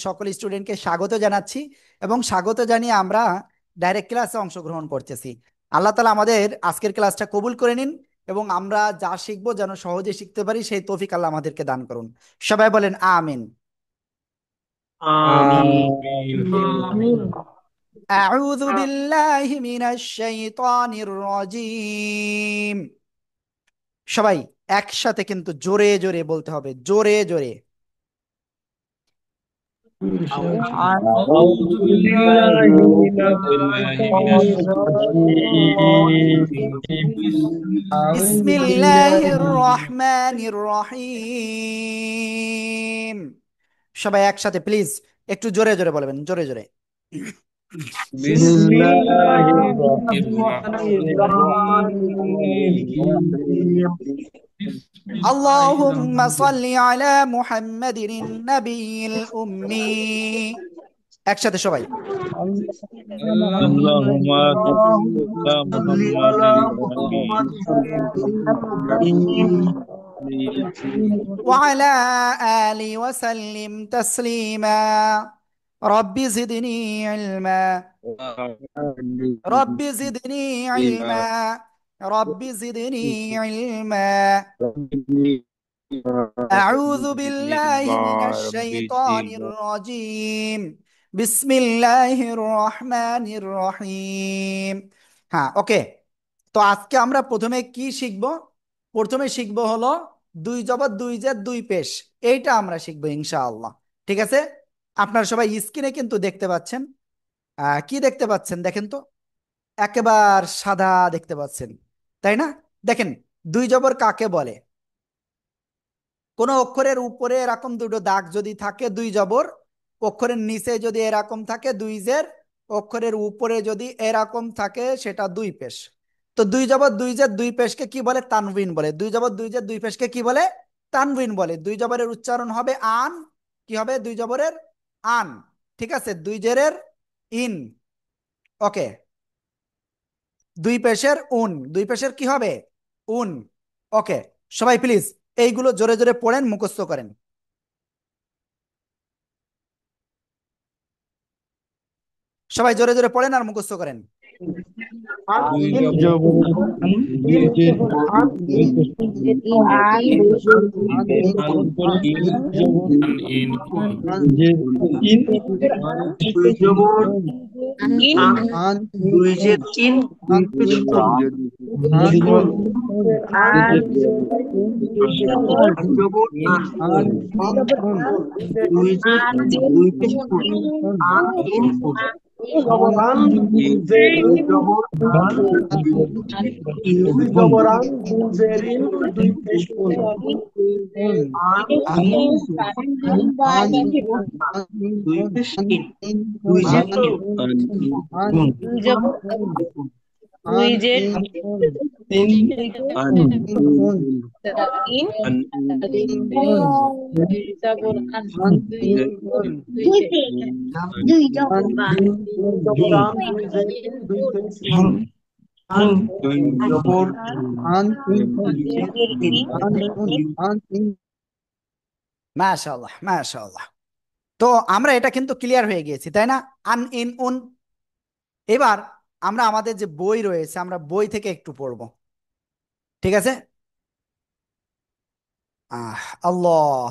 সকল স্টুডেন্টকে স্বাগত জানাচ্ছি এবং স্বাগত জানিয়ে আমরা ডাইরেক্ট ক্লাসে অংশগ্রহণ করতেছি। আল্লাহ তাআলা আমাদের আজকের ক্লাসটা কবুল করে নিন এবং আমরা যা শিখবো যেন সহজে শিখতে পারি সেই তৌফিক আল্লাহ আমাদেরকে দান করুন। সবাই বলেন আমিন। آمين آمين. আউযু বিল্লাহি মিনাশ শাইতানির রাজিম। সবাই একসাথে কিন্তু জোরে জোরে বলতে হবে, জোরে জোরে। أعوذ بالله من بسم বিসমিল্লাহির রহমানির রহিম। সবাই একসাথে প্লিজ একটু জোরে জোরে বলবেন, জোরে জোরে। بسم الله الرحمن الرحيم بسم الله আল্লাহুম্মা الرحمن সাল্লি আলা মুহাম্মাদিন নাবিয়িল উম্মি। একসাথে সবাই। اللهم صل على محمد ওয়া আলা আলি ওয়া সাল্লিম তাসলিমা। রব্বি জিদনি ইলমা, রব্বি জিদনি ইলমা, রব্বি জিদনি ইলমা। أعوذ بالله من الشيطان الرجيم بسم الله الرحمن الرحيم। হ্যাঁ, ওকে। তো আজকে আমরা প্রথমে কি শিখব? প্রথমে শিখব হলো দুই জবর দুই জের দুই পেশ। এইটা আমরা শিখবো ইনশাআল্লাহ। ঠিক আছে, আপনারা সবাই স্ক্রিনে কিন্তু দেখতে পাচ্ছেন। কি দেখতে পাচ্ছেন দেখেন তো, একেবারে সাদা দেখতে পাচ্ছেন, তাই না? দেখেন, দুই জবর কাকে বলে? কোন অক্ষরের উপরে এরকম দুটো দাগ যদি থাকে দুই জবর, অক্ষরের নিচে যদি এরকম থাকে দুই জের, অক্ষরের উপরে যদি এরকম থাকে সেটা দুই পেশ। তো দুই জবর দুই জের দুই পেশকে কি বলে? তানবিন বলে। দুই জবর দুই জের দুই পেশকে কি বলে? তানবিন বলে। দুই জবরের উচ্চারণ হবে আন। কি হবে? দুই জবরের আন। ঠিক আছে, দুই জেরের ইন। ওকে, দুই পেশের উন। দুই পেশের কি হবে? উন। ওকে, সবাই প্লিজ এইগুলো জোরে জোরে পড়েন, মুখস্থ করেন। সবাই জোরে জোরে পড়েন আর মুখস্থ করেন। মাশাআল্লাহ, মাশাআল্লাহ। তো আমরা এটা কিন্তু ক্লিয়ার হয়ে গিয়েছি, তাই না? আন, ইন, উন। এবার আমরা আমাদের যে বই রয়েছে আমরা বই থেকে একটু পড়ব। ঠিক আছে? আল্লাহ,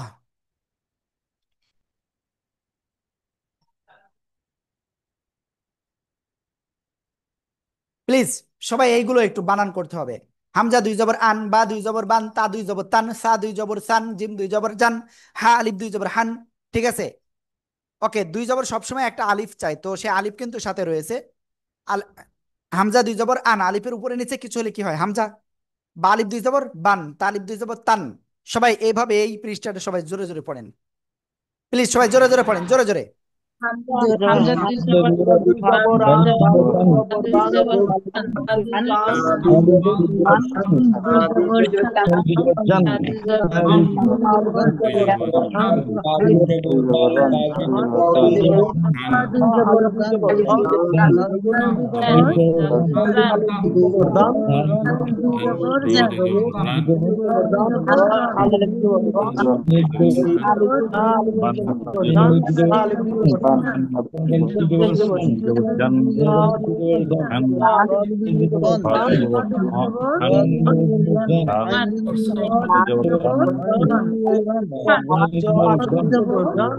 প্লিজ সবাই এইগুলো একটু বানান করতে হবে। হামজা দুই জবর আন, বা দুই জবর বান, তা দুই জবর তান, সা দুই জবর সান, জিম দুই জবর জান, হা আলিফ দুই জবর হান। ঠিক আছে, ওকে। দুই জবর সবসময় একটা আলিফ চাই, তো সে আলিফ কিন্তু সাথে রয়েছে। আল হামজা দুই জবর আন, আলিফের উপরে নিচে কিছু হলে কি হয়? হামজা। বা আলিফ দুই জবর বান, তা আলিফ দুই জবর তান। সবাই এইভাবে এই পৃষ্ঠাটা সবাই জোরে জোরে পড়েন। প্লিজ সবাই জোরে জোরে পড়েন, জোরে জোরে। হামজা দুই জবর বা দুই জবর তা দুই জবর আন আলিফ দুই জবর শা দুই জবর দুই জবর শান, শান, দুই জবর দাল দুই জবর দান দুই জবর র জান দুই জবর রা, র দুই জবর রন দুই জবর দুই রান, জবর বান দুই জবর বান দুই জবর হান, হ জন দুই জবর হ, জবর হান, হান, মান দুই জবর হান, রন হান দুই জবর দুই জবর দান,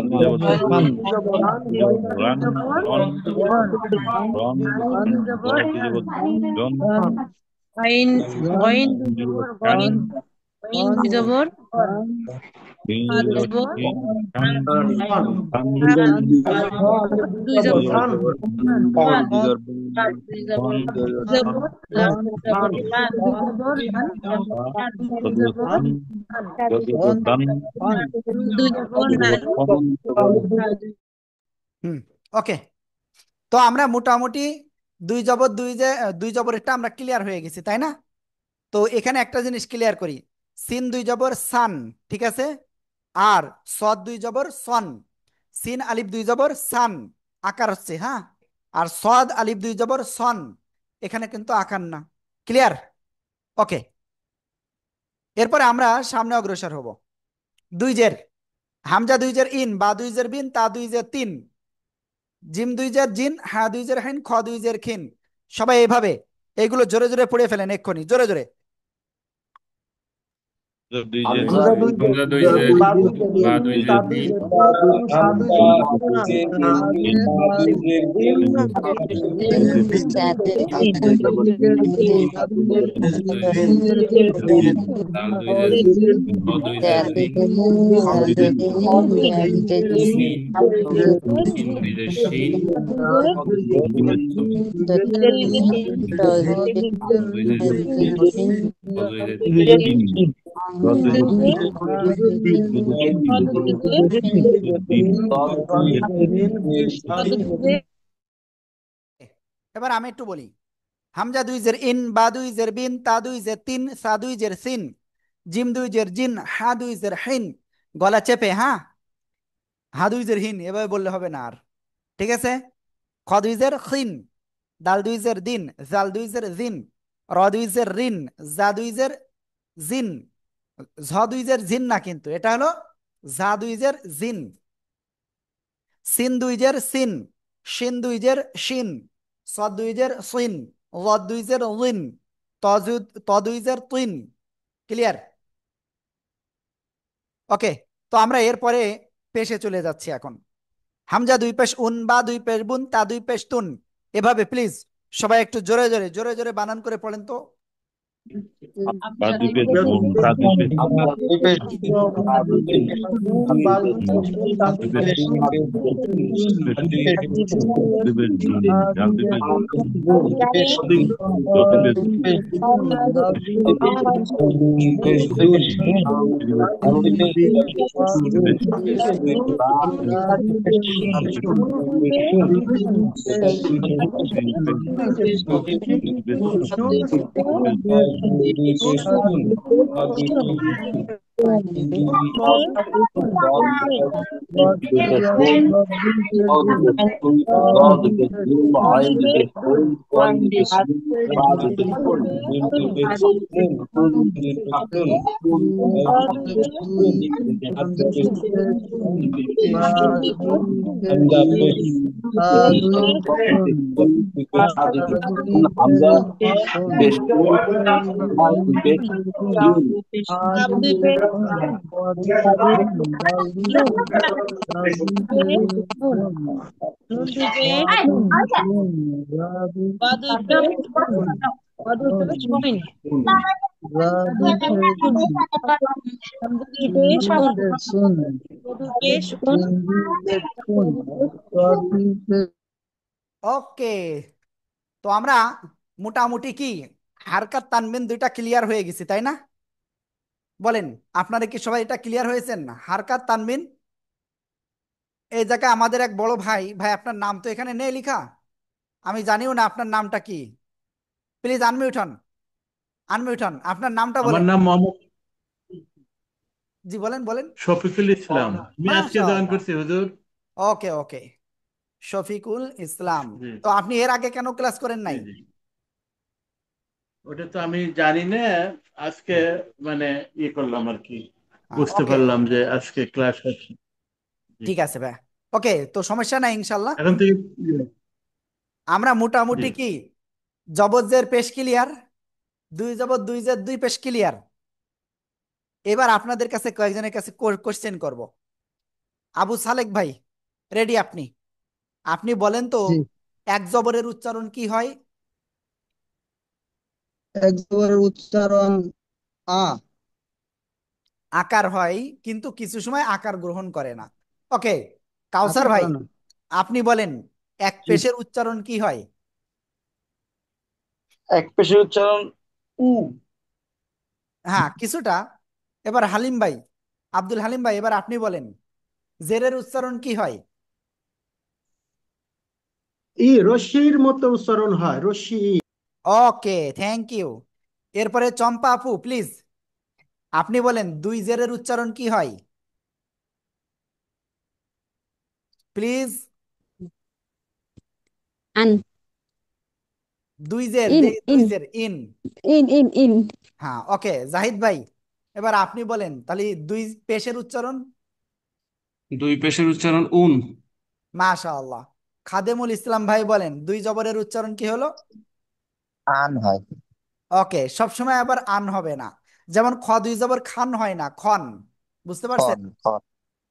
দুই জবর সুন, দুই জবর দুই রান, জবর রন, রন রন, দুই জবর দুই জবর জন, আইন গইন দুই দুই জবর জবর কান, গইন গইন দুই জবর গন তিন হা দুই জবর জবর তিন, কান, হান কান, হান দুই দুই জবর জবর হান হান, হান দুই জবর বন, দুই জবর লাম দুই জবর লাম দুই জবর লাম লাম দুই দুই জবর জবর হান, লাম দুই জবর দান, দুই জবর দুই লাম জবর কন, হুম। ওকে, তো আমরা মোটামুটি দুই জবর দুই জবরেরটা আমরা ক্লিয়ার হয়ে গেছি, তাই না? তো এখানে একটা জিনিস ক্লিয়ার করি, সিন দুই জবর সান, ঠিক আছে? আর সদ দুই জবর সন, সিন আলিফ দুই জবর সান, আকার হচ্ছে, হ্যাঁ। আর সদ আলিফ দুই জবর সন, এখানে কিন্তু আকার না। ক্লিয়ার? ওকে, এরপরে আমরা সামনে অগ্রসর হব। দুই জের, হামজা দুই জের ইন, বা দুই জের বিন, তা দুই জের তিন, জিম দুই জের জিন, হা দুই জের হিন, খ দুই জের খিন। সবাই এইভাবে এইগুলো জোরে জোরে পড়ে ফেলেন এক্ষুনি, জোরে জোরে। দুই জের হামজা দুই জের, বা দুই জের বিন, দাল দুই জের খ দুই জের দিন, সিন, সিন দুই জের শিন, দুই জের সুন, দুই জের সুন, খ দুই জের তিন, এবার আমি একটু বলি, হামজা দুই জের ইন, বা দুই জের বিন, তা দুই জের তিন, সা দুই জের সিন, জিম দুই জের জিন, হা দুই জের হিন। গলা চেপে, হ্যাঁ। হা দুই জের হিন এভাবে বললে হবে না আর, ঠিক আছে? খ দুই জের খিন, দাল দুই জের দিন, জাল দুই জের জিন, র দুই জের রিন, জা দুই জের জিন, ঝ দুই জের জিন না, কিন্তু এটা হলো জা দুই জের জিন, সিন দুই জের সিন, শিন দুই জের শিন, সদ দুই জের সিন, ল দুই জের লিন, ত দুই জের তিন। ক্লিয়ার? ওকে, তো আমরা এরপরে পেশে চলে যাচ্ছি এখন। হামজা দুই পেশ উন, বা দুই পেশ বুন, তা দুই পেশ তুন। এভাবে প্লিজ সবাই একটু জোরে জোরে জোরে জোরে বানান করে পড়েন তো। বা দুই পেজ বোন, তা দুই পেজ দুই পেজ সুন, দুই পেজ শিন, দুই পেজ জিন, জাল দুই পেজ জ দুই পেজ দুই পেজ সুন, দুই পেজ তিন পেজ দুই পেজ দুই পেজ নুন দুই পেশ নুন বা দুই পেশ নুন বা দুই পেশ কইন বা দুই পেশ নুন হামজা দুই পেশ উন বা দুই পেশ উন ওকে, তো আমরা মোটামুটি কি হারকাত তানবিন দুইটা ক্লিয়ার হয়ে গেছি, তাই না? বলেন, আপনারা কি সবাই এটা ক্লিয়ার হয়েছেন? হারকাত তানবিন এই জায়গায় আমাদের এক বড় ভাই, ভাই আপনার নাম তো এখানে নেই লেখা, আমি জানিও না আপনার নামটা কি। প্লিজ আনমিউট হন, আনমিউট হন, আপনার নামটা আমার বলেন। নাম মোহাম্মদ জি বলেন বলেন। শফিকুল ইসলাম, আমি আজকে জয়েন মাশাআল্লাহ। করছি হুজুর। ওকে ওকে, শফিকুল ইসলাম। জি তো আপনি এর আগে কেন ক্লাস করেন জি নাই? জি, ওটা তো আমি জানি না, আজকে মানে করলাম আর কি, বুঝতে ওকে, পারলাম যে আজকে ক্লাস আছে। জি। ঠিক আছে ভাই। ওকে, তো সমস্যা নাই ইনশাল্লাহ। এখন থেকে আমরা জি। মোটামুটি কি জবরজের পেশ ক্লিয়ার, দুই জবর দুই জের দুই পেশ ক্লিয়ার। এবার আপনাদের কাছে কয়েকজনের কাছে কোশ্চেন করব। আবু সালেক ভাই, রেডি আপনি? আপনি বলেন তো, জি। এক জবরের উচ্চারণ কি হয়? এক জবরের উচ্চারণ আ। আকার হয়, কিন্তু কিছু সময় আকার গ্রহণ করে না। ওকে, কাউসার আকার ভাই, করে না। আপনি বলেন এক জি। পেশের উচ্চারণ কি হয়? এক পেশের উচ্চারণ উ। হ্যাঁ কিছুটা। এবার হালিম ভাই, আব্দুল হালিম ভাই, এবার আপনি বলেন জেরের উচ্চারণ কি হয়? ই রশ্মির মতো উচ্চারণ হয়, রশ্মি ই। ওকে, থ্যাংক ইউ। এরপরে চম্পা আপু প্লিজ, আপনি বলেন দুই জেরের উচ্চারণ কি হয়? প্লিজ। আন। দুই জের, ইন দুই ইন জের ইন। ইন। হ্যাঁ ওকে, জাহিদ ভাই, এবার আপনি বলেন তাহলে দুই পেশের উচ্চারণ। দুই পেশের উচ্চারণ উন। মাশাআল্লাহ। খাদেমুল ইসলাম ভাই বলেন দুই জবরের উচ্চারণ কি হলো? আন হয়। ওকে, সবসময় আবার আন হবে না। যেমন খ দুই জবর খান হয় না, খন। বুঝতে পারছেন? খন খন।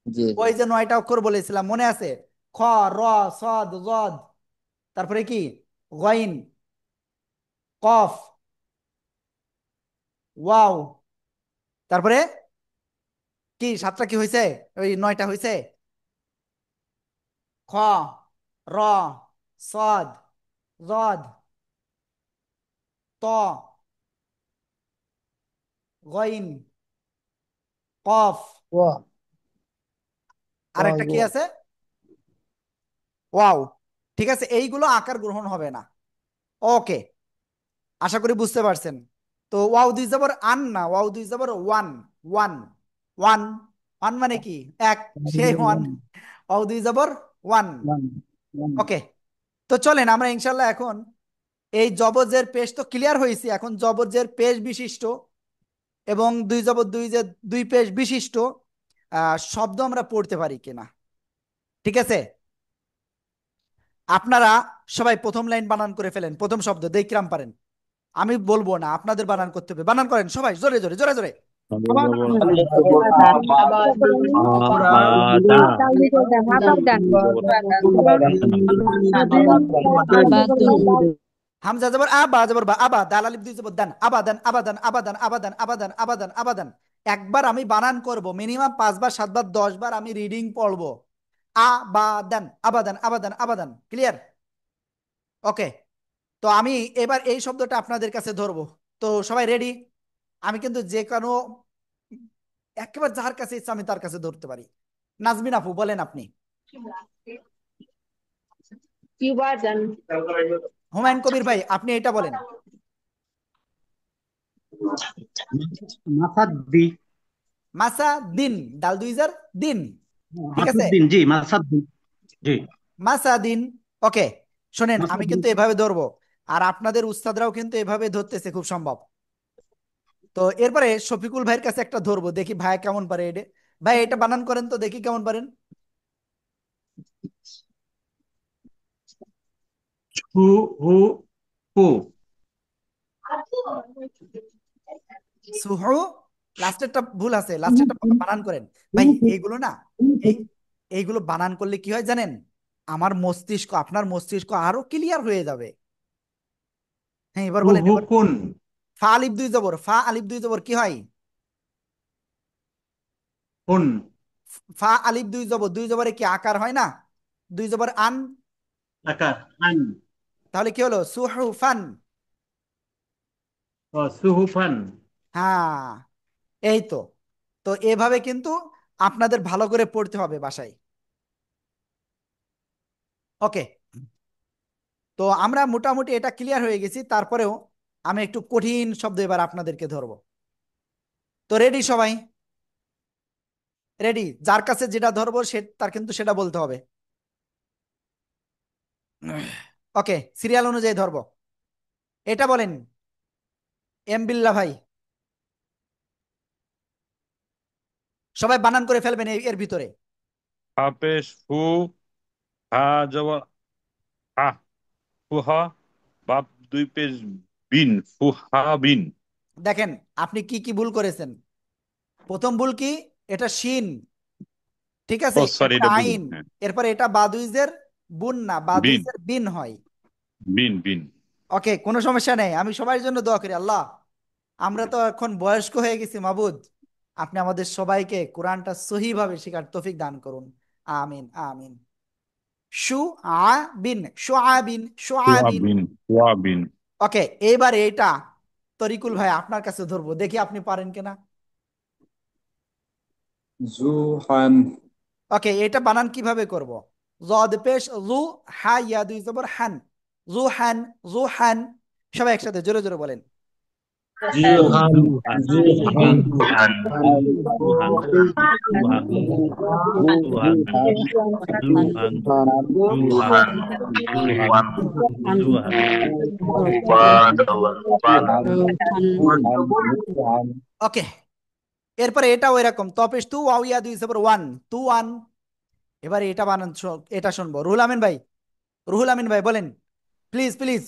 জি জি। ওই যে নয়টা অক্ষর বলেছিলাম মনে আছে? খ, র, সদ, জদ, তারপরে কি গইন, কফ, ওয়াও, তারপরে কি সাতটা কি হয়েছে? ওই নয়টা হয়েছে। খ, র, সদ, জদ, ত, গইন, কফ, ওয়া। আরেকটা কি আছে? ওয়াও। ঠিক আছে, এইগুলো আকার গ্রহণ হবে না। ওকে, আশা করি বুঝতে পারছেন। তো ওয়াও দুই জবর আন না, ওয়াও দুই জবর ওয়ান। ওয়ান, ওয়ান, ওয়ান মানে কি? এক, সেই ওয়ান। ওয়াও দুই জবর ওয়ান। ওকে, তো চলেন আমরা ইনশাল্লাহ এখন এই জবজের পেশ তো ক্লিয়ার হয়েছে, এখন জবজের পেশ বিশিষ্ট এবং দুই জবর দুই যে দুই পেশ বিশিষ্ট শব্দ আমরা পড়তে পারি কিনা। ঠিক আছে, আপনারা সবাই প্রথম লাইন বানান করে ফেলেন, প্রথম শব্দ দেখলাম পারেন। আমি বলবো না, আপনাদের বানান করতে হবে। বানান করেন সবাই, জোরে জোরে জোরে জোরে। আলিফ আবার জবর আ, আলিফ আবার জবর আ, বা। আ, জবর আ, বা, দা, আবার ডান। বাদুন। হামজা জবর আ, বা জবর বা, আবা, দাল আলিফ দুই জবর দান, আবাদান আবাদান আবাদান আবাদান আবাদান আবাদান আবাদান। একবার আমি বানান করব, মিনিমাম 5 বার 7 বার 10 বার আমি রিডিং পড়বো। আবাদান আবাদান আবাদান আবাদান, ক্লিয়ার? ওকে, তো আমি এবার এই শব্দটা আপনাদের কাছে ধরবো। তো সবাই রেডি? আমি কিন্তু যে কোনো একেবারে যার কাছে ইচ্ছা আমি তার কাছে ধরতে পারি। নাজমিন আপু বলেন আপনি। হুমায়ুন কবির ভাই আপনি এটা বলেন। মাসাদ্দি। মাসা দিন, ডাল দুই জার দিন। ঠিক আছে, মাসাদ্দিন, জি মাসাদ্দিন। জি। মাসা দিন। ওকে, শোনেন আমি মাসাদ্দিন। কিন্তু এভাবে ধরবো, আর আপনাদের উস্তাদরাও কিন্তু এভাবে ধরতেছে খুব সম্ভব। তো এরপরে শফিকুল ভাইয়ের কাছে একটা ধরবো, দেখি ভাই কেমন পারে এটা। ভাই এটা বানান করেন তো দেখি কেমন পারেন। ছু, হু, হু। সুহু, লাস্টেরটা ভুল আছে, লাস্টেরটা বানান করেন। ভাই এইগুলো না, এই এইগুলো বানান করলে কি হয় জানেন? আমার মস্তিষ্ক, আপনার মস্তিষ্ক আরো ক্লিয়ার হয়ে যাবে। হ্যাঁ এবার হু, বলেন হু, এবার। কুন। ফা আলিফ দুই জবর, ফা আলিফ দুই জবর কি হয়? হুন। ফা আলিফ দুই জবর, দুই জবরে কি আকার হয় না? দুই জবর আন, আকার আন। তাহলে কি হলো? সুহুফান। ও, সুহুফান। হ্যাঁ, এই তো। তো এভাবে কিন্তু আপনাদের ভালো করে পড়তে হবে বাসায়। ওকে, তো আমরা মোটামুটি এটা ক্লিয়ার হয়ে গেছি, তারপরেও আমি একটু কঠিন শব্দ এবার আপনাদেরকে ধরবো। তো রেডি সবাই? রেডি? যার কাছে যেটা ধরবো সে তার কিন্তু সেটা বলতে হবে। ওকে, সিরিয়াল অনুযায়ী ধরবো। এটা বলেন এম বিল্লা ভাই, সবাই বানান করে ফেলবেন এর ভিতরে। হাফেজ ফু, হা জবর হা, ফুহা, বাপ দুই পেশ বিন, ফুহা বিন। দেখেন আপনি কি কি ভুল করেছেন। প্রথম ভুল কি, এটা শিন, ঠিক আছে, ও সরি, এরপর এটা বিন, আইন, হ্যাঁ। এরপর এটা বাদুইজের বুন না, বিন, বাদুইজের বিন হয়। বিন, বিন। ওকে, কোনো সমস্যা নেই, আমি সবার জন্য দোয়া করি আল্লাহ, আমরা তো এখন বয়স্ক হয়ে গেছি মাবুদ, আপনি আমাদের সবাইকে কোরআনটা সহিভাবে শেখার তৌফিক দান করুন। আমিন আমিন। শু আ বিন, শু আ বিন, শু আ ফুয়া বিন। বিন, ফুয়া বিন। ওকে, এইবার এইটা তরিকুল ভাই আপনার কাছে ধরবো, দেখি আপনি পারেন কিনা। জুহান, ওকে, এটা বানান কিভাবে করব? জদ পেশ জু, হা ইয়া দুই জবর হান, জু হান, জু হান। সবাই একসাথে জোরে জোরে বলেন। জুহান, জুহান, জুহান, জুহান, জুহান, জুহান, জুহান, জুহান, জুহান, জুহান, জুহান। ওকে, এরপরে এটাও এরকম, তপেশ তু ওয়াও ইয়া দুই জবর ওয়ান, তু ওয়ান। এবারে এটা বানান এটা শুনবো। রুহুল আমিন ভাই, রুহুল আমিন ভাই বলেন প্লিজ প্লিজ,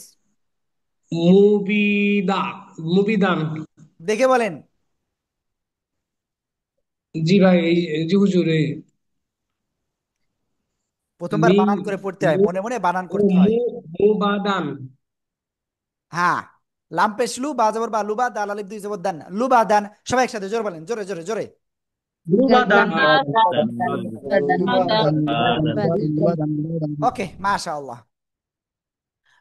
মুবিদা, মুবিদান। দেখে বলেন। জি ভাই, জি হুজুর, প্রথমবার মি বানান করে পড়তে হয়, মু মনে মনে বানান করতে হয়। মুবাদান। হ্যাঁ, লাম পেশ লু বা জবর বা, লুবা দাল আলিফ দুই জবর দান, লুবা দান। সবাই একসাথে জোরে বলেন, জোরে জোরে জোরে। মুবাদান। ওকে, মাশাআল্লাহ।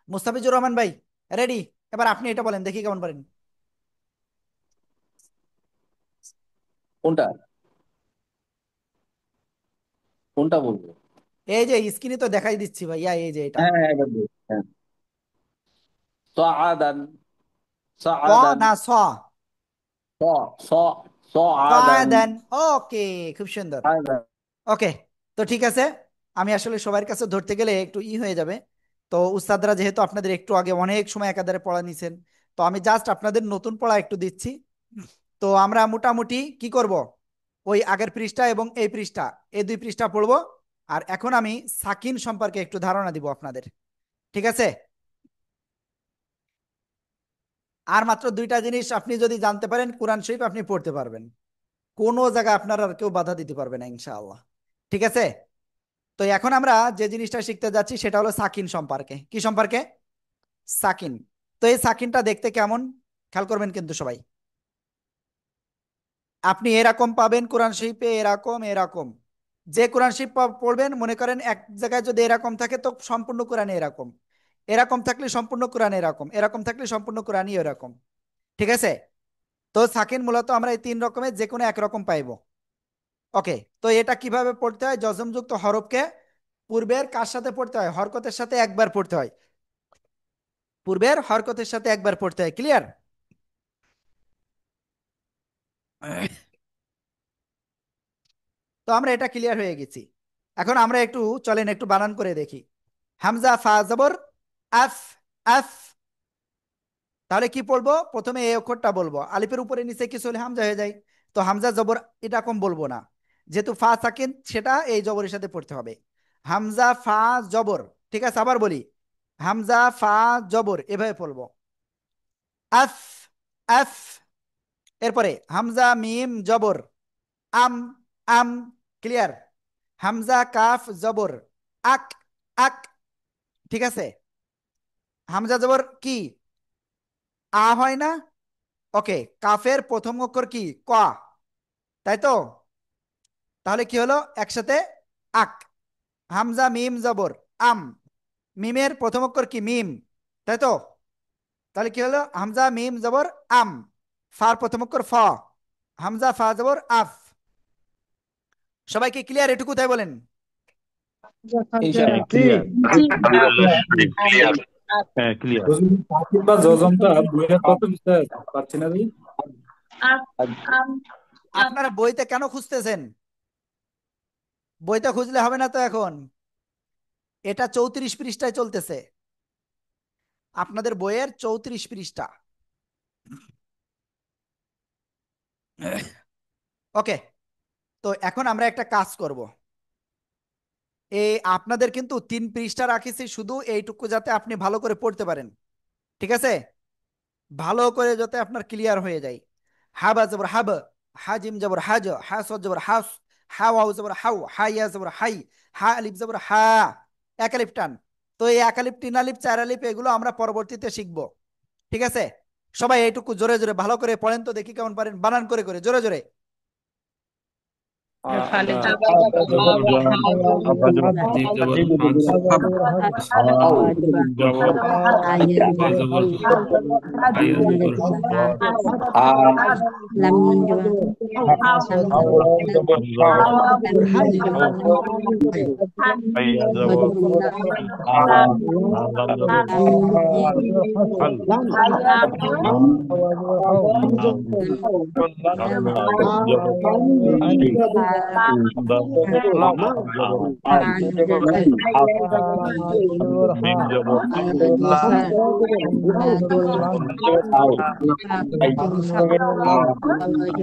মুস্তাফিজুর রহমান ভাই রেডি? এবার আপনি এটা বলেন দেখি কেমন পারেন। কোনটা কোনটা বলবো? এই যে স্ক্রিনে তো দেখাই দিচ্ছি ভাইয়া, এই যে এটা। হ্যাঁ, হ্যাঁ, এবার বল। হ্যাঁ, সাআদান, ক সাআদান, না স? স, স, সাআদান, সাদান। ওকে, খুব সুন্দর। সাআদান। ওকে, তো ঠিক আছে, আমি আসলে সবার কাছে ধরতে গেলে একটু হয়ে যাবে। তো উস্তাদরা যেহেতু আপনাদের একটু আগে অনেক সময় একাধারে পড়া নিছেন, তো আমি জাস্ট আপনাদের নতুন পড়া একটু দিচ্ছি। তো আমরা মোটামুটি কি করব, ওই আগের পৃষ্ঠা এবং এই পৃষ্ঠা, এই দুই পৃষ্ঠা পড়বো। আর এখন আমি সাকিন সম্পর্কে একটু ধারণা দিব আপনাদের, ঠিক আছে? আর মাত্র দুইটা জিনিস আপনি যদি জানতে পারেন, কোরআন শরীফ আপনি পড়তে পারবেন, কোনো জায়গায় আপনার আর কেউ বাধা দিতে পারবে না ইনশাআল্লাহ, ঠিক আছে? তো এখন আমরা যে জিনিসটা শিখতে যাচ্ছি সেটা হলো সাকিন সম্পর্কে। কি সম্পর্কে? সাকিন। তো এই সাকিনটা দেখতে কেমন খেয়াল করবেন কিন্তু সবাই। আপনি এরকম পাবেন কোরআন শরীফে, এরকম এরকম। যে কোরআন শরীফ পড়বেন, মনে করেন এক জায়গায় যদি এরকম থাকে তো সম্পূর্ণ কোরআনে এরকম, এরকম থাকলে সম্পূর্ণ কোরআনে এরকম, এরকম থাকলে সম্পূর্ণ কোরআনই এরকম, ঠিক আছে? তো সাকিন মূলত আমরা এই তিন রকমের যে কোনো একরকম পাইবো। ওকে, তো এটা কিভাবে পড়তে হয়? যজমযুক্ত হরফকে পূর্বের কার সাথে পড়তে হয়? হরকতের সাথে একবার পড়তে হয়, পূর্বের হরকতের সাথে একবার পড়তে হয়। ক্লিয়ার? তো আমরা এটা ক্লিয়ার হয়ে গেছি। এখন আমরা একটু চলেন একটু বানান করে দেখি। হামজা ফা জবর আফ, আফ। তাহলে কি পড়বো? প্রথমে এই অক্ষরটা বলবো, আলিফের উপরে নিচে কিছু হলে হামজা হয়ে যায়। তো হামজা জবর এটা কম বলবো না, যেহেতু ফা সাকিন সেটা এই জবরের সাথে পড়তে হবে। হামজা ফা জবর, ঠিক আছে? আবার বলি, হামজা ফা জবর, এভাবে পড়বো, আফ, আফ। এরপরে হামজা মিম জবর আম, আম। ক্লিয়ার? হামজা কাফ জবর আক, আক। ঠিক আছে? হামজা জবর কি আ হয় না? ওকে, কাফের প্রথম অক্ষর কি ক, তাই তো? তাহলে কি হলো একসাথে আক। হামজা মিম জবর আম, মিমের প্রথম অক্ষর কি মিম, তাই তো? তাহলে কি হলো হামজা মিম জবর আম, ফার প্রথম অক্ষর ফ, হামজা ফা জবর আফ। সবাইকে ক্লিয়ার? এটুকু তাই বলেন। ঈশান ক্লিয়ার জি ক্লিয়ার হ্যাঁ ক্লিয়ার বা জজমটা বইয়ের কত পৃষ্ঠা আছে? পাচ্ছি না ভাই। আপ আম আপনারা বইতে কেন খুঁজতেছেন? বইতে খুঁজলে হবে না তো এখন। এটা 34 পৃষ্ঠায় চলতেছে, আপনাদের বইয়ের 34 পৃষ্ঠা। ওকে, তো এখন আমরা একটা কাজ করব। এই আপনাদের কিন্তু 3 পৃষ্ঠা রাখিছি, শুধু এইটুকু যাতে আপনি ভালো করে পড়তে পারেন, ঠিক আছে? ভালো করে যাতে আপনার ক্লিয়ার হয়ে যায়। হাবা জবর হাব, হাজিম জবর হাজ, হা সদ জবর হাস, হা ওয়াও জবর হাউ, হা ইয়া জবর হাই, হা আলিফ জবর হা, এক আলিফ টান। তো এই এক আলিফ, তিন আলিফ, চার আলিফ এগুলো আমরা পরবর্তীতে শিখব, ঠিক আছে? সবাই এইটুকু জোরে জোরে ভালো করে পড়েন তো, দেখি কেমন পারেন, বানান করে করে জোরে জোরে। ফালে জিম জবর হাজ, হাউ জিম জবর হা জবর হায়া জবর হা Lam juga. হাইয়া যাব লাম যাব হাল মিম যাব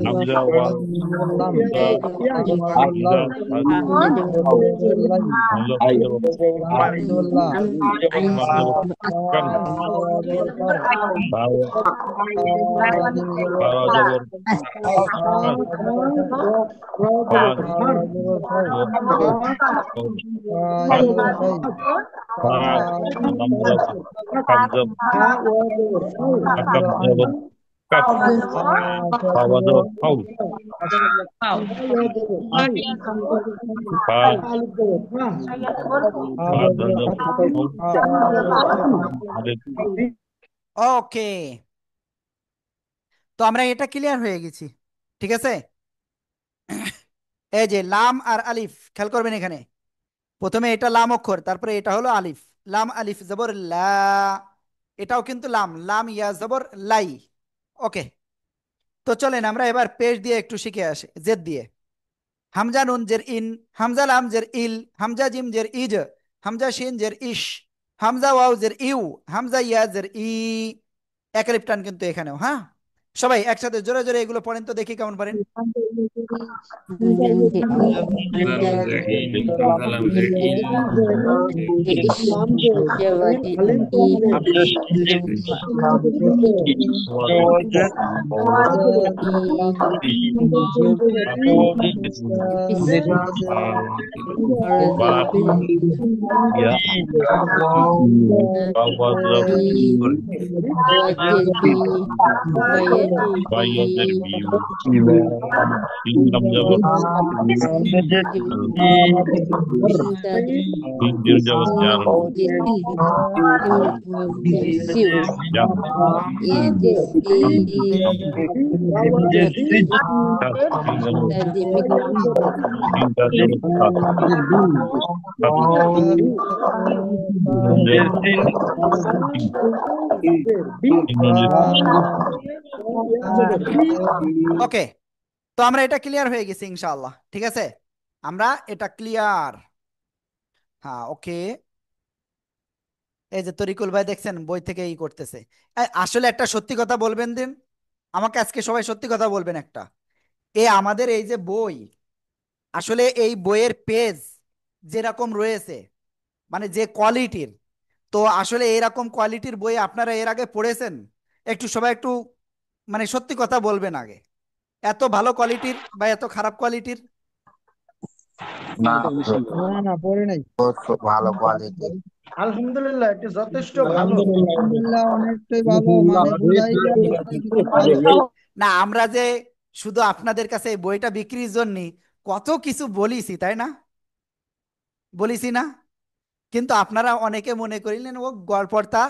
হামজা ওয়াল হামজা হামজা হামজা যাব মাম যাব কান বাও বাও যাব ফান ফান লাম যাব কাম যাব কাম যাব কাফ বাবা যাব ফাউ ফা ফা যাব ফাউ ওকে, তো আমরা এটা ক্লিয়ার হয়ে গেছি, ঠিক আছে? এই যে লাম আর আলিফ, খেয়াল করবেন এখানে প্রথমে এটা লাম অক্ষর, তারপরে এটা হলো আলিফ। লাম আলিফ জবর লা, এটাও কিন্তু লাম, লাম ইয়া জবর লাই। ওকে, তো চলেন আমরা এবার পেশ দিয়ে একটু শিখে আসি, জেদ দিয়ে। হামজা নুন জের ইন, হামজা লাম জের ইল, হামজা জিম জের ইজ, হামজা শিন জের ইশ, হামজা ওয়াও জের ইউ, হামজা ইয়া জের ই, এক আলিফ টান কিন্তু এখানেও। হ্যাঁ, সবাই একসাথে জোরে জোরে এগুলো পড়েন তো, দেখি কেমন পারেন। হামজা লাম জের ইল, বা ইয়া বাবা যাব বাইয়াদের বিউ সিংহাম যাব সিংহের যাব জাল জাল কাত সিংহাম সিংহাম যাব কাত কাত ওকে, তো আমরা এটা ক্লিয়ার হয়ে গেছি ইনশাআল্লাহ, ঠিক আছে? আমরা এটা ক্লিয়ার। হ্যাঁ, ওকে। এই যে তরিকুল ভাই দেখছেন বই থেকে ই করতেছে। আসলে একটা সত্যি কথা বলবেন দিন আমাকে, আজকে সবাই সত্যি কথা বলবেন একটা। আমাদের এই যে বই, আসলে এই বইয়ের পেজ যেরকম রয়েছে, মানে যে কোয়ালিটির, তো আসলে এরকম কোয়ালিটির বই আপনারা এর আগে পড়েছেন? একটু সবাই একটু মানে সত্যি কথা বলবেন আগে, এত ভালো কোয়ালিটির বা এত খারাপ কোয়ালিটির? না না পড়ে নাই। ভালো কোয়ালিটি আলহামদুলিল্লাহ, এটা যথেষ্ট ভালো। আলহামদুলিল্লাহ অনেকটাই ভালো, মানে বুঝাই যায় না, আমরা যে শুধু আপনাদের কাছে এই বইটা বিক্রির জন্য কত কিছু বলিছি, তাই না? বলিছি না? কিন্তু আপনারা অনেকে মনে করিলেন ও গড়পড়তা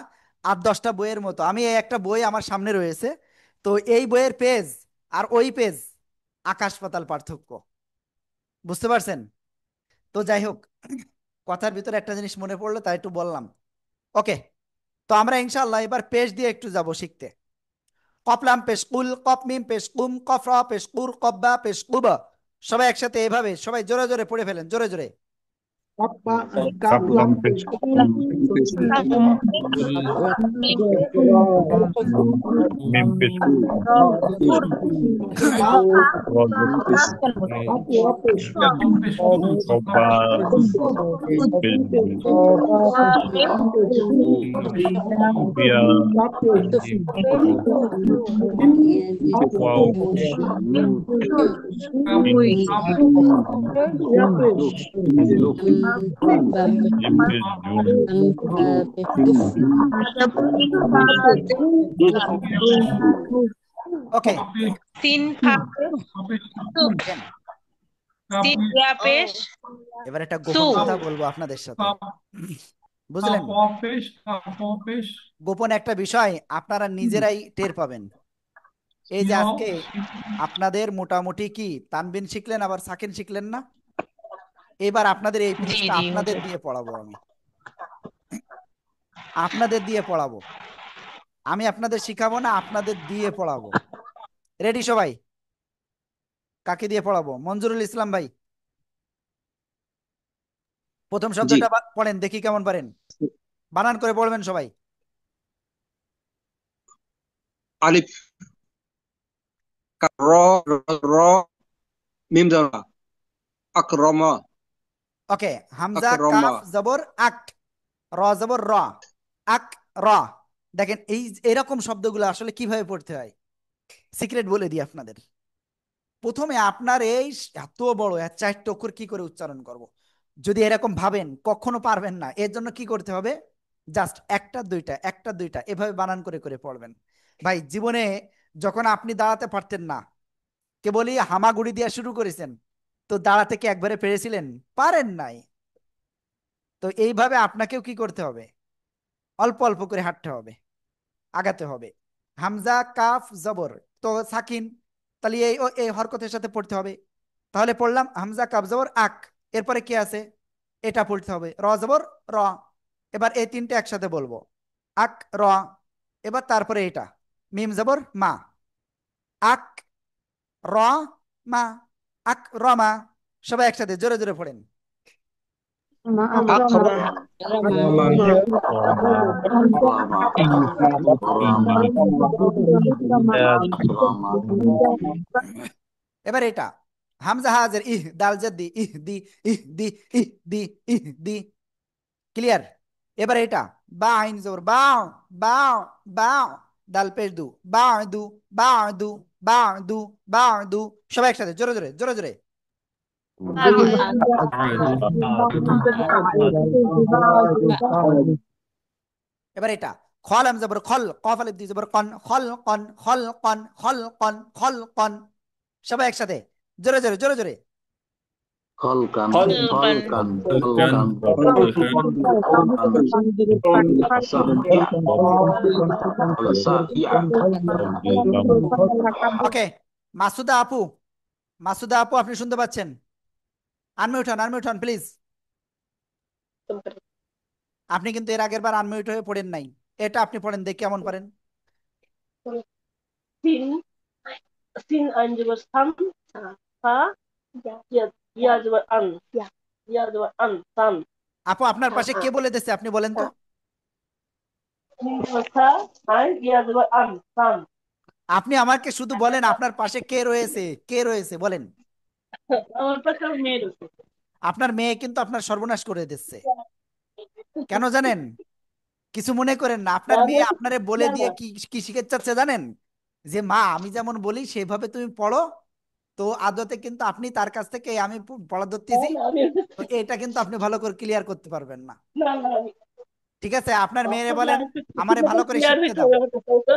8-10টা বইয়ের মতো। আমি এই একটা বই আমার সামনে রয়েছে, তো এই বইয়ের পেজ আর ওই পেজ আকাশ পাতাল পার্থক্য, বুঝতে পারছেন? তো যাই হোক, কথার ভিতরে একটা জিনিস মনে পড়লো তাই একটু বললাম। ওকে, তো আমরা ইনশাআল্লাহ এবার পেশ দিয়ে একটু যাব শিখতে। কফ লাম পেশ কুল, কফ মিম পেশ কুম, কফ র পেশ কুর, কফ বা পেশ কুব। সবাই একসাথে এভাবে সবাই জোরে জোরে পড়ে ফেলেন, জোরে জোরে। কাপ্পা কাপ লাম কাপলাম পেশ মিম পেশ কবা পেশ বিয়া ওয়াও জিম পেশ জুম ওকে, সিন ফা দেন। সিন ইয়া পেশ এবার একটা গোপন কথা বলবো আপনাদের সাথে, বুঝলেন? গোপন একটা বিষয় আপনারা নিজেরাই টের পাবেন। এই যে আজকে আপনাদের মোটামুটি কি তানবিন শিখলেন, আবার সাকিন শিখলেন না? এবার আপনাদের এই জি পেজটা জি আপনাদের হুজুর। দিয়ে পড়াবো, আমি আপনাদের দিয়ে পড়াবো। আমি আপনাদের শিখাবো না, আপনাদের দিয়ে পড়াবো। রেডি সবাই? কাকে দিয়ে পড়াবো? মঞ্জুরুল ইসলাম ভাই, প্রথম জি। শব্দটা পড়েন দেখি কেমন পারেন। বানান করে পড়বেন সবাই। আলিফ র র মিম জবর আকরমা ওকে, হামজা আকরমা কাফ জবর আক, র জবর র, আক র। দেখেন এই এরকম শব্দগুলো আসলে কিভাবে পড়তে হয় সিক্রেট বলে দিই আপনাদের। প্রথমে আপনার এই এত বড় এক 4টা অক্ষর কি করে উচ্চারণ করব, যদি এরকম ভাবেন কখনো পারবেন না। এর জন্য কি করতে হবে? জাস্ট একটা দুইটা একটা দুইটা এভাবে বানান করে করে পড়বেন। ভাই জীবনে যখন আপনি দাঁড়াতে পারতেন না, কেবলই হামাগুড়ি দিয়ে শুরু করেছেন, তো দাঁড়াতে কি একবারে পেরেছিলেন? পারেন নাই। তো এইভাবে আপনাকেও কি করতে হবে? অল্প অল্প করে হাঁটতে হবে, আগাতে হবে। হামজা কাফ জবর, তো সাকিন, তাহলে এই হরকতের সাথে পড়তে হবে। তাহলে পড়লাম হামজা কাফ জবর আক, এরপরে কি আছে? এটা পড়তে হবে, র জবর র। এবার এই তিনটে একসাথে বলবো, আক র। এবার তারপরে এটা মিম জবর মা, আক র মা, আক র মা। সবাই একসাথে জোরে জোরে পড়েন। আকরমা এবার এটা হামজা হাজের ইহ, দাল জেদ ইহ দি, ইহ দি, ইহ দি, ইহ দি। ক্লিয়ার? এবার এটা বা আইন জবর বাও, বাও, বাও, দাল পেশ দু, বাদু, বাদু, বাদু, বাদু। সবাই একসাথে জোরে জোরে জোরে জোরে। এবার এটা খল আম জবর খল, কফ আলিফ দি জবর কন, খল কন, খল কন, খল কন, খল কন। সবাই একসাথে জোরে জোরে জোরে জোরে। খলকান খলকান খলকান ওকে, মাসুদা আপু, মাসুদা আপু আপনি শুনতে পাচ্ছেন? আনমিউট হন প্লিজ। আপনি কিন্তু এর আগের বার আনমিউট হয়ে পড়েন নাই, এটা আপনি পড়েন দেখি কেমন পারেন। সিন সিন আইন জবর সাম ফা ইয়া ইয়া জবর আন ইয়া জবর আন সাম আপু আপনার পাশে কে বলে দিচ্ছে আপনি বলেন তো? সিন জবর সা আইন ইয়া জবর আন সাম। আপনি আমাকে শুধু বলেন আপনার পাশে কে রয়েছে, কে রয়েছে বলেন। আমার পাশে আমার মেয়ে রয়েছে। আপনার মেয়ে কিন্তু আপনার সর্বনাশ করে দিচ্ছে। কেন জানেন? কিছু মনে করেন না, আপনার মেয়ে আপনারে বলে না দিয়ে না কি কি শিখাতে চাচ্ছে জানেন? যে মা আমি যেমন বলি সেভাবে তুমি পড়ো। তো আদতে কিন্তু আপনি তার কাছ থেকে আমি পড়া ধরতেছি, না আমি তো এটা কিন্তু আপনি ভালো করে ক্লিয়ার করতে পারবেন না। না না আমি ঠিক আছে, আপনার মেয়েরে অক্ষরগুলো বলেন আরেকটু আমারে ঠিক ভালো মতো করে ক্লিয়ার শিখতে হইতে দাও। হবে আমার কোথাও তো।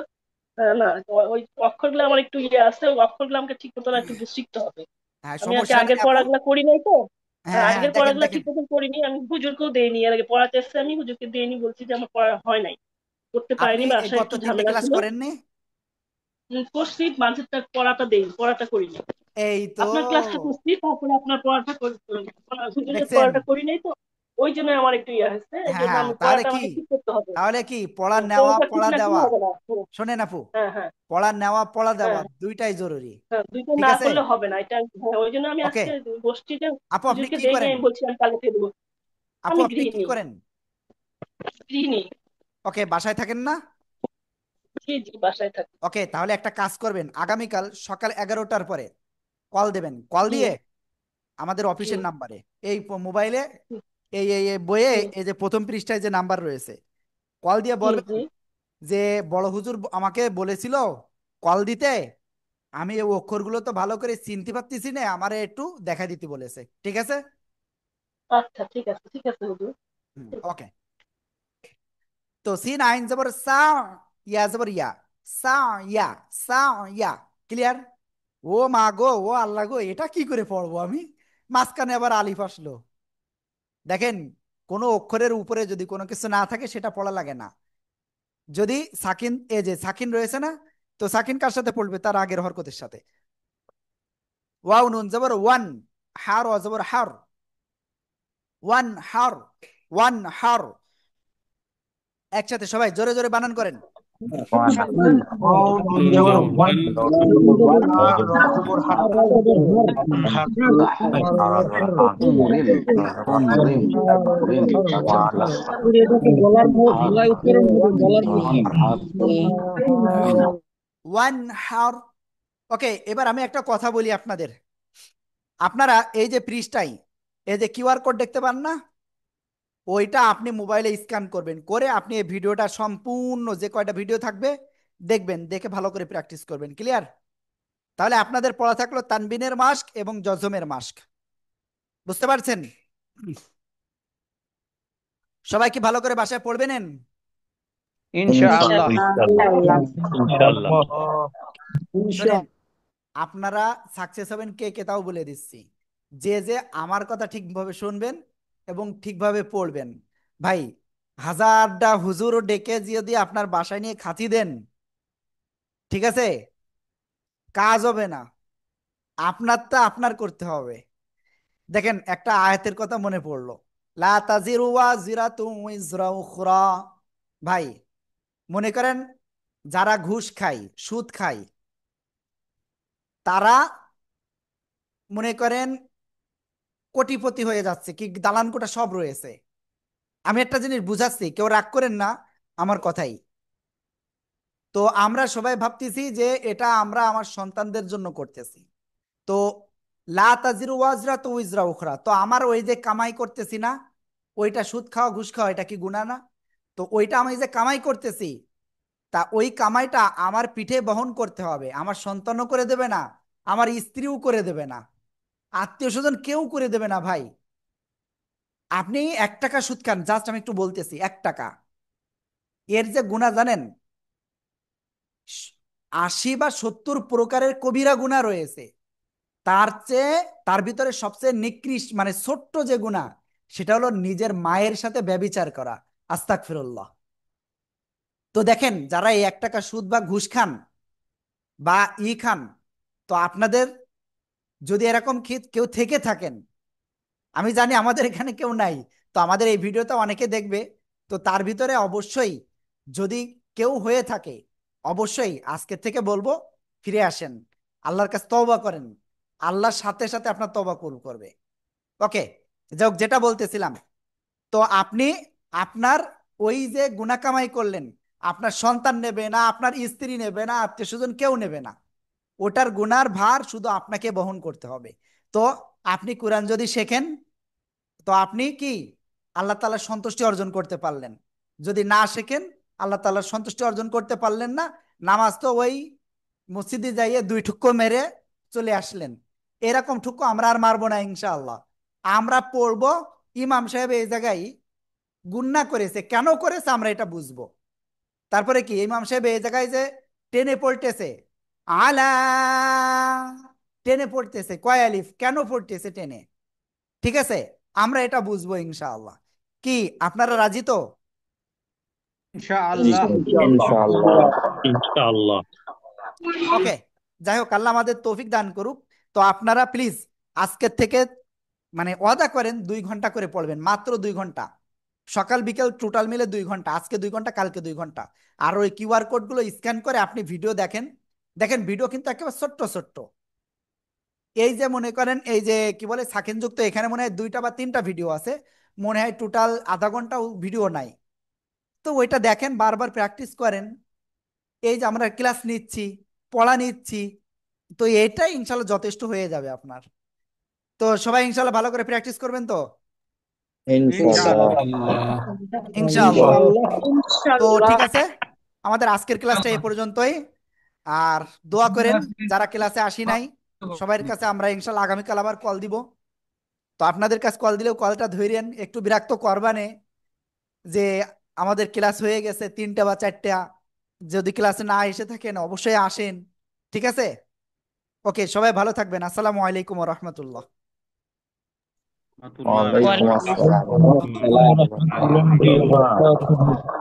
না ওই অক্ষরগুলো আমার একটু আছে, ওই অক্ষরগুলো আমাকে ঠিক মতো একটু শিখতে হবে। হ্যাঁ আমি আর কি সমস্যা নেই আগের আপু। পড়াগুলো করি নাই তো। হ্যাঁ হ্যাঁ, আগের দেখেন পড়াগুলো দেখেন। ঠিক মতো করিনি, আমি হুজুরকেও দেইনি, এর আগে পড়াতে এসেছি আমি হুজুরকে দেইনি, বলছি যে আমার পড়া হয় নাই, করতে আপনি পারিনি, এই বাসায় গত একটু 3টে ঝামেলা ক্লাস ছিল। করেননি? করছি মাঝেরটা পড়াটা দেই, পড়াটা করিনি। এই তো আপনার ক্লাসটা করছি, তারপরে আপনার পড়াটা হুজুরের দেখছেন, পড়াটা করি নাই তো, ওই জন্য আমার একটু ইয়ে হয়েছে, এই হ্যাঁ জন্য হ্যাঁ, আমি তাহলে পড়াটা কি আমাকে ঠিক করতে হবে। পড়া হ্যাঁ, নেওয়া কোনটা ঠিক পড়া না ঠিক দেওয়া, হবে না। হুম, শোনেন আপু, হ্যাঁ হ্যাঁ পড়া নেওয়া পড়া দেওয়া হ্যাঁ দুইটাই জরুরি। হ্যাঁ, দুইটা ঠিক না আছে করলে হবে না এটা। হ্যাঁ, ওই জন্য আমি ওকে। আজকে গোষ্ঠীতে আপু আপনি হুজুরকে কি দেইনি, করেন? আমি বলছিলাম কালকে দেবো। আপু আমি আপনি কি গৃহিণী। করেন? গৃহিণী। ওকে, বাসায় থাকেন না? জি জি, বাসায় থাকি। ওকে, তাহলে একটা কাজ করবেন, আগামীকাল সকাল 11টার পরে কল দেবেন, কল জি দিয়ে আমাদের জি অফিসের নাম্বারে, এই মোবাইলে এই বইয়ে জি এই যে প্রথম পৃষ্ঠায় যে নাম্বার রয়েছে, কল দিয়ে জি বলবেন জি। যে বড় হুজুর আমাকে বলেছিল কল দিতে, আমি এই অক্ষরগুলো তো ভালো করে চিনতে পারতেছি না, আমারে একটু দেখা দিতে বলেছে। ঠিক আছে? আচ্ছা ঠিক আছে, ঠিক আছে হুজুর। ঠিক আছে। ওকে। তো সিন আইন জবর সা, ইয়া জবর ইয়া, সা ইয়া, সা ইয়া। ক্লিয়ার? ও মা গো, ও আল্লাহ গো, এটা কি করে পড়বো আমি? মাঝখানে আবার আলিফ আসলো। দেখেন, কোনো অক্ষরের উপরে যদি কোনো কিছু না থাকে সেটা পড়া লাগে না। যদি সাকিন, এই যে সাকিন রয়েছে না, তো সাকিন কার সাথে পড়বে? তার আগের হরকতের সাথে। ওয়াও নুন জবর ওয়ান, হার ও জবর হার, ওয়ান হার, ওয়ান হার। একসাথে সবাই জোরে জোরে বানান করেন। গলায় উচ্চারণ হবে, গলার ওয়ান হার। ওকে, এবার আমি একটা কথা বলি আপনাদের। আপনারা এই যে পৃষ্ঠায় এই যে কিউআর কোড দেখতে পান না, ওইটা আপনি মোবাইলে স্ক্যান করবেন, করে আপনি এই ভিডিওটা সম্পূর্ণ যে কয়টা ভিডিও থাকবে দেখবেন, দেখে ভালো করে প্র্যাকটিস করবেন। ক্লিয়ার? তাহলে আপনাদের পড়া থাকলো তানবিনের মাস্ক এবং জজমের মাস্ক। বুঝতে পারছেন? সবাই কি ভালো করে বাসায় পড়বেন? ইনশাআল্লাহ। ইনশাআল্লাহ। শোনেন, আপনারা সাকসেস হবেন কে কে তাও বলে দিচ্ছি। যে যে আমার কথা ঠিকভাবে শুনবেন এবং ঠিকভাবে পড়বেন। ভাই, হাজারটা হুজুর ডেকে যদি আপনার বাসায় নিয়ে খাতি দেন, ঠিক আছে, কাজ হবে না। আপনারটা আপনার করতে হবে। দেখেন, একটা আয়াতের কথা মনে পড়লো, লা তাজিরু ওয়াজিরাতুন উইজরা উখরা। ভাই, মনে করেন যারা ঘুষ খায়, সুদ খায়, তারা মনে করেন কোটিপতি হয়ে যাচ্ছে, কি দালান কোঠা সব রয়েছে। আমি একটা জিনিস বুঝাচ্ছি, কেউ রাগ করেন না আমার কথাই। তো আমরা সবাই ভাবতেছি যে এটা আমরা আমার সন্তানদের জন্য করতেছি। তো লা তাজিরু ওয়াজরা তো উইজরা উখরা, তো আমার ওই যে কামাই করতেছি না, ওইটা সুদ খাওয়া ঘুষ খাওয়া, এটা কি গুনাহ না? তো ওইটা আমি যে কামাই করতেছি, তা ওই কামাইটা আমার পিঠে বহন করতে হবে। আমার সন্তানও করে দেবে না, আমার স্ত্রীও করে দেবে না, আত্মীয় স্বজন কেউ করে দেবে না। ভাই, আপনি 1 টাকা সুদ খান, জাস্ট আমি একটু বলতেছি, 1 টাকা, এর যে গুনাহ জানেন, 80 বা 70 প্রকারের কবিরা গুনাহ রয়েছে। তার চেয়ে, তার ভিতরে সবচেয়ে নিকৃষ্ট মানে ছোট্ট যে গুনাহ, সেটা হলো নিজের মায়ের সাথে ব্যভিচার করা। আস্তাগফিরুল্লাহ। তো দেখেন, যারা এই 1 টাকা সুদ বা ঘুষ খান বা খান, তো আপনাদের যদি এরকম কেউ থেকে থাকেন, আমি জানি আমাদের এখানে কেউ নাই, তো আমাদের এই ভিডিওটা অনেকে দেখবে, তো তার ভিতরে অবশ্যই যদি কেউ হয়ে থাকে, অবশ্যই আজকে থেকে বলবো ফিরে আসেন, আল্লাহর কাছে তওবা করেন, আল্লাহর সাথে সাথে আপনার তওবা কবুল করবে। ওকে, যাক, যেটা বলতেছিলাম, তো আপনি আপনার ওই যে গুনাহ কামাই করলেন, আপনার সন্তান নেবে না, আপনার স্ত্রী নেবে না, আত্মীয় স্বজন কেউ নেবে না, ওটার গুনার ভার শুধু আপনাকে বহন করতে হবে। তো আপনি কোরআন যদি শেখেন, তো আপনি কি আল্লাহ তাআলার সন্তুষ্টি অর্জন করতে পারলেন। যদি না শেখেন, আল্লাহ তাআলার সন্তুষ্টি অর্জন করতে পারলেন না। নামাজ তো ওই মসজিদে যাইয়ে 2 ঠুক্কো মেরে চলে আসলেন, এরকম ঠুক্কো আমরা আর মারবো না ইনশাআল্লাহ। আমরা পড়বো ইমাম সাহেব এই জায়গায় গুন্না করেছে, কেন করেছে আমরা এটা বুঝবো। তারপরে কি ইমাম সাহেব এই জায়গায় যে টেনে পড়তেছে, আলা টেনে পড়তেছে, কয় আলিফ কেন পড়তেছে টেনে, ঠিক আছে, আমরা এটা বুঝবো ইনশাআল্লাহ। কি আপনারা রাজি তো? ইনশাআল্লাহ। ইনশাআল্লাহ। ইনশাআল্লাহ। ওকে, যাই হোক, আল্লাহ আমাদের তৌফিক দান করুক। তো আপনারা প্লিজ আজকের থেকে মানে ওয়াদা করেন 2 ঘন্টা করে পড়বেন, মাত্র 2 ঘন্টা, সকাল বিকেল টোটাল মিলে 2 ঘন্টা, আজকে 2 ঘন্টা কালকে 2 ঘন্টা। আর ওই কিউআর কোডগুলো স্ক্যান করে আপনি ভিডিও দেখেন, দেখেন ভিডিও কিন্তু একেবারে ছোট্ট ছোট্ট। এই যে মনে করেন এই যে কি বলে সাকেন যুক্ত, এখানে মনে হয় 2টা বা 3টা ভিডিও আছে, মনে হয় টোটাল আধা ঘন্টা ভিডিও নাই। তো ওইটা দেখেন, বারবার প্র্যাকটিস করেন। এই যে আমরা ক্লাস নিচ্ছি, পড়া নিচ্ছি, তো এটাই ইনশাল্লাহ যথেষ্ট হয়ে যাবে আপনার। তো সবাই ইনশাল্লাহ ভালো করে প্র্যাকটিস করবেন তো। ইনশাআল্লাহ। আল্লাহ। ইনশাআল্লাহ। তো ঠিক ইনশাআল্লাহ। আছে, আমাদের আজকের ক্লাসটা এই পর্যন্তই। আর দোয়া করেন যারা ক্লাসে আসি নাই সবার কাছে, আমরা ইনশাল্লাহ আগামীকাল আবার কল দিব। তো আপনাদের কাছে কল দিলেও কলটা ধরেন, একটু বিরক্ত করবানে যে আমাদের ক্লাস হয়ে গেছে 3টা বা 4টা, যদি ক্লাসে না এসে থাকেন অবশ্যই আসেন। ঠিক আছে, ওকে, সবাই ভালো থাকবেন। আসসালামু আলাইকুম ওয়া রাহমাতুল্লাহ। ওয়ালাইকুম আসসালাম। ওয়া রাহমাতুল্লাহি ওয়া বারাকাতুহু।